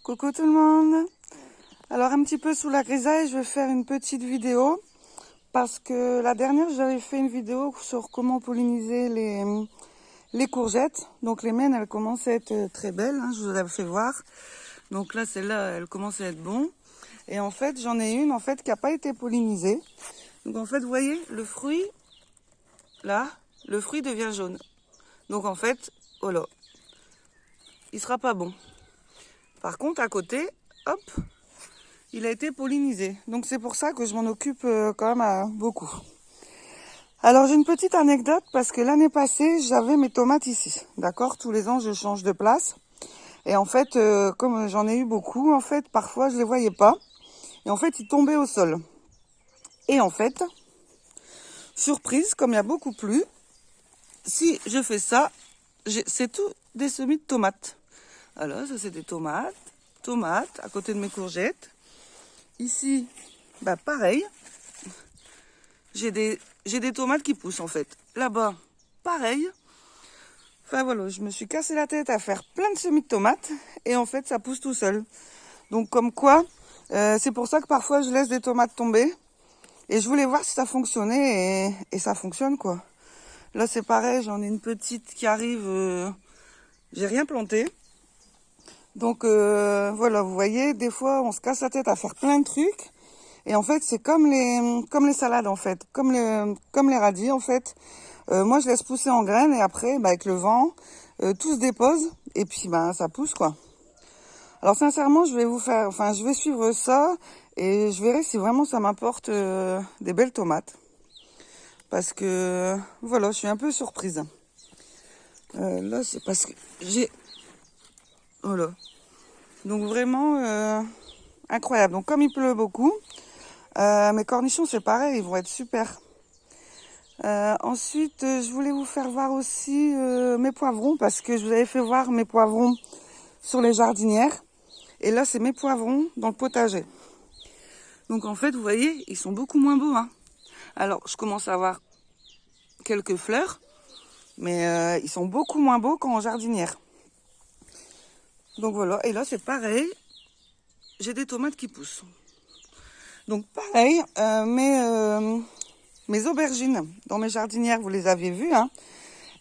Coucou tout le monde. Alors un petit peu sous la grisaille, je vais faire une petite vidéo parce que la dernière j'avais fait une vidéo sur comment polliniser les courgettes. Donc les miennes elles commencent à être très belles, hein, je vous avais fait voir. Donc là celle-là elle commence à être bon. Et en fait j'en ai une en fait qui n'a pas été pollinisée. Donc en fait vous voyez le fruit, là, le fruit devient jaune. Donc en fait, oh là, il sera pas bon. Par contre, à côté, hop, il a été pollinisé. Donc c'est pour ça que je m'en occupe quand même beaucoup. Alors j'ai une petite anecdote parce que l'année passée, j'avais mes tomates ici. D'accord? Tous les ans, je change de place. Et en fait, comme j'en ai eu beaucoup, en fait, parfois, je les voyais pas. Et en fait, ils tombaient au sol. Et en fait, surprise, comme il y a beaucoup plu, si je fais ça, c'est tout des semis de tomates. Alors, ça c'est des tomates, à côté de mes courgettes. Ici, bah pareil, j'ai des tomates qui poussent en fait. Là-bas, pareil. Enfin voilà, je me suis cassé la tête à faire plein de semis de tomates et en fait, ça pousse tout seul. Donc comme quoi, c'est pour ça que parfois je laisse des tomates tomber et je voulais voir si ça fonctionnait et ça fonctionne quoi. Là c'est pareil, j'en ai une petite qui arrive, j'ai rien planté. Donc voilà, vous voyez, des fois on se casse la tête à faire plein de trucs. Et en fait, c'est comme les salades en fait, comme les radis en fait. Moi, je laisse pousser en graines et après, bah, avec le vent, tout se dépose et puis bah, ça pousse quoi. Alors sincèrement, je vais suivre ça et je verrai si vraiment ça m'apporte des belles tomates. Parce que voilà, je suis un peu surprise. Là, c'est parce que j'ai... Voilà. Donc vraiment incroyable. Donc comme il pleut beaucoup, mes cornichons c'est pareil, ils vont être super. Ensuite, je voulais vous faire voir aussi mes poivrons parce que je vous avais fait voir mes poivrons sur les jardinières. Et là, c'est mes poivrons dans le potager. Donc en fait, vous voyez, ils sont beaucoup moins beaux. Hein. Alors, je commence à avoir quelques fleurs, mais ils sont beaucoup moins beaux qu'en jardinière. Donc voilà, et là c'est pareil, j'ai des tomates qui poussent. Donc pareil, mes aubergines dans mes jardinières, vous les avez vues, hein.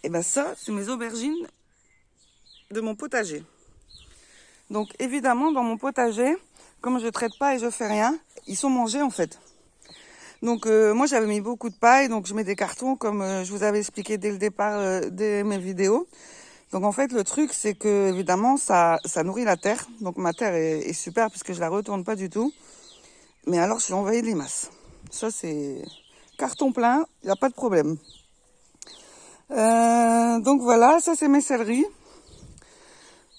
Et ben ça, c'est mes aubergines de mon potager. Donc évidemment, dans mon potager, comme je traite pas et je fais rien, ils sont mangés en fait. Donc moi j'avais mis beaucoup de paille, donc je mets des cartons comme je vous avais expliqué dès le départ de mes vidéos. Donc en fait le truc c'est que évidemment ça nourrit la terre. Donc ma terre est super puisque je la retourne pas du tout. Mais alors je suis envahie de limaces. Ça c'est carton plein, il n'y a pas de problème. Donc voilà, ça c'est mes céleris.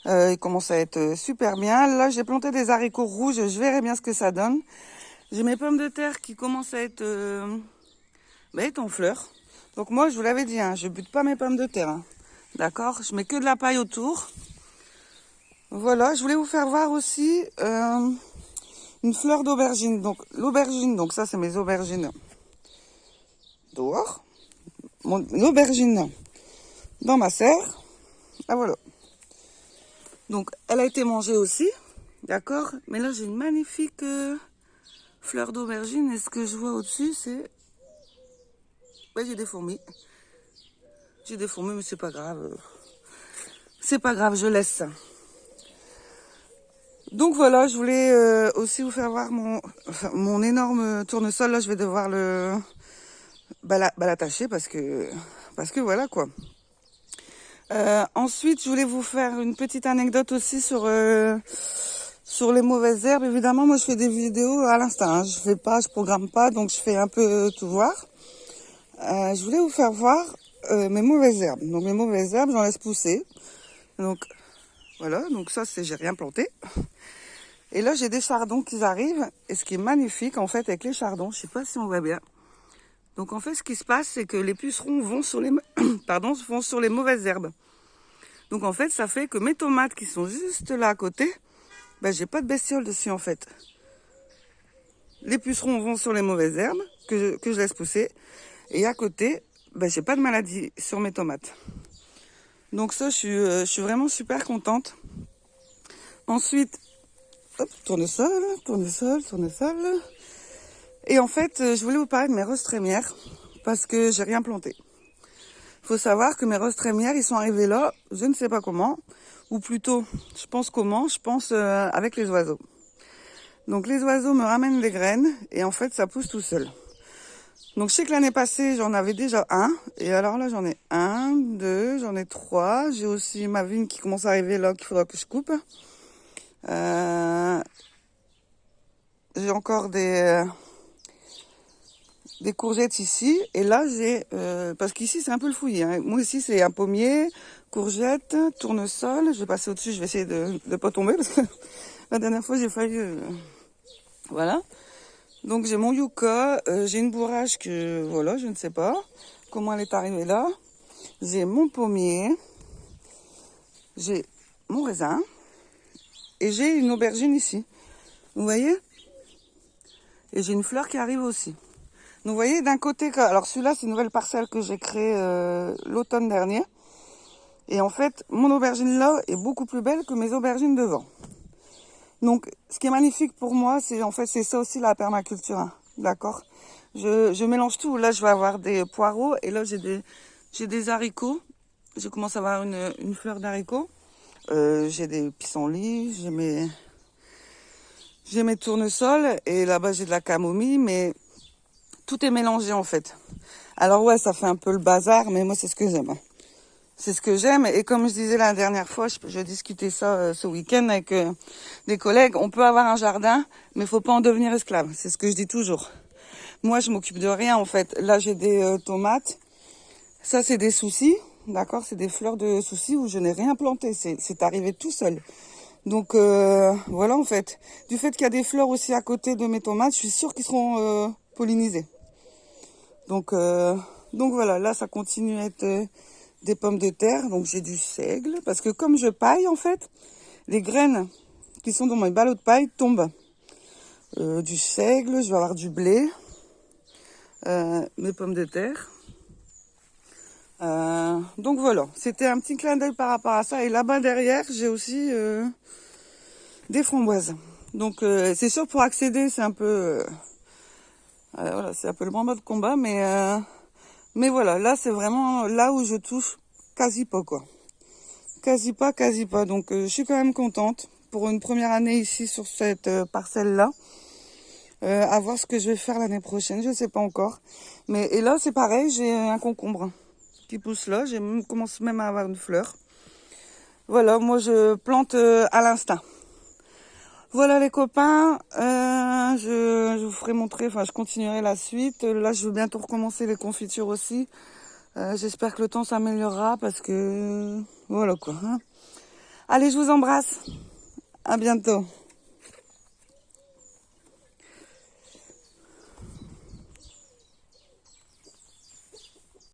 Ils commencent à être super bien. Là j'ai planté des haricots rouges, je verrai bien ce que ça donne. J'ai mes pommes de terre qui commencent à être en fleurs. Donc moi je vous l'avais dit, hein, je bute pas mes pommes de terre. Hein. D'accord, je mets que de la paille autour. Voilà, je voulais vous faire voir aussi une fleur d'aubergine. Donc l'aubergine, donc ça c'est mes aubergines dehors. L'aubergine dans ma serre. Ah voilà. Donc elle a été mangée aussi, d'accord. Mais là j'ai une magnifique fleur d'aubergine. Et ce que je vois au-dessus c'est... j'ai des fourmis. J'ai des fourmis mais c'est pas grave. C'est pas grave, je laisse. Donc voilà, je voulais aussi vous faire voir mon énorme tournesol. Là, je vais devoir l'attacher parce que voilà quoi. Ensuite, je voulais vous faire une petite anecdote aussi sur les mauvaises herbes. Évidemment, moi, je fais des vidéos à l'instant. Hein. Je programme pas, donc je fais un peu tout voir. Je voulais vous faire voir mes mauvaises herbes. Donc mes mauvaises herbes, j'en laisse pousser. Donc voilà, donc ça, j'ai rien planté. Et là, j'ai des chardons qui arrivent. Et ce qui est magnifique, en fait, avec les chardons, je sais pas si on voit bien. Donc, en fait, ce qui se passe, c'est que les pucerons vont sur les, vont sur les mauvaises herbes. Donc, en fait, ça fait que mes tomates qui sont juste là à côté, j'ai pas de bestioles dessus, en fait. Les pucerons vont sur les mauvaises herbes que je laisse pousser. Et à côté, j'ai pas de maladie sur mes tomates. Donc ça, je suis vraiment super contente. Ensuite, Hop, tournesol, tournesol, tournesol. Et en fait, je voulais vous parler de mes roses trémières parce que j'ai rien planté. Faut savoir que mes roses trémières, ils sont arrivés là, je ne sais pas comment, ou plutôt, je pense comment, je pense avec les oiseaux. Donc les oiseaux me ramènent des graines et en fait, ça pousse tout seul. Donc je sais que l'année passée, j'en avais déjà un. Et alors là, j'en ai un, deux, j'en ai trois. J'ai aussi ma vigne qui commence à arriver là, qu'il faudra que je coupe. J'ai encore des courgettes ici. Et là, j'ai... parce qu'ici, c'est un peu le fouillis. Hein. Moi, ici, c'est un pommier, courgettes, tournesol. Je vais passer au-dessus, je vais essayer de ne pas tomber. Parce que la dernière fois, j'ai failli... Voilà. Donc j'ai mon yucca, j'ai une bourrage que, voilà, je ne sais pas comment elle est arrivée là. J'ai mon pommier, j'ai mon raisin et j'ai une aubergine ici. Vous voyez? Et j'ai une fleur qui arrive aussi. Donc vous voyez, d'un côté, alors celui-là c'est une nouvelle parcelle que j'ai créée l'automne dernier. Et en fait, mon aubergine là est beaucoup plus belle que mes aubergines devant. Donc, ce qui est magnifique pour moi, c'est en fait, c'est ça aussi la permaculture, hein, d'accord. Je mélange tout. Là, je vais avoir des poireaux et là, j'ai des haricots. Je commence à avoir une fleur d'haricots. J'ai des pissenlits, j'ai mes tournesols et là-bas j'ai de la camomille, mais tout est mélangé en fait. Alors ouais, ça fait un peu le bazar, mais moi c'est ce que j'aime. C'est ce que j'aime. Et comme je disais la dernière fois, je discutais ça ce week-end avec des collègues. On peut avoir un jardin, mais il faut pas en devenir esclave. C'est ce que je dis toujours. Moi, je m'occupe de rien en fait. Là, j'ai des tomates. Ça, c'est des soucis. D'accord, c'est des fleurs de soucis où je n'ai rien planté. C'est arrivé tout seul. Donc voilà en fait. Du fait qu'il y a des fleurs aussi à côté de mes tomates, je suis sûre qu'ils seront pollinisés. Donc voilà, là, ça continue à être... des pommes de terre, donc j'ai du seigle, parce que comme je paille en fait, les graines qui sont dans mes ballots de paille tombent. Du seigle, je vais avoir du blé, mes pommes de terre. Donc voilà, c'était un petit clin d'œil par rapport à ça. Et là-bas derrière, j'ai aussi des framboises. Donc c'est sûr pour accéder, c'est un peu... voilà, c'est un peu le branle-bas de combat, mais voilà, là c'est vraiment là où je touche quasi pas quoi. Quasi pas. Donc je suis quand même contente pour une première année ici sur cette parcelle-là. À voir ce que je vais faire l'année prochaine, je ne sais pas encore. Et là c'est pareil, j'ai un concombre qui pousse là, commence même à avoir une fleur. Voilà, moi je plante à l'instinct. Voilà les copains, je vous ferai montrer, enfin je continuerai la suite. Là je vais bientôt recommencer les confitures aussi. J'espère que le temps s'améliorera parce que voilà quoi. Hein. Allez, je vous embrasse. À bientôt.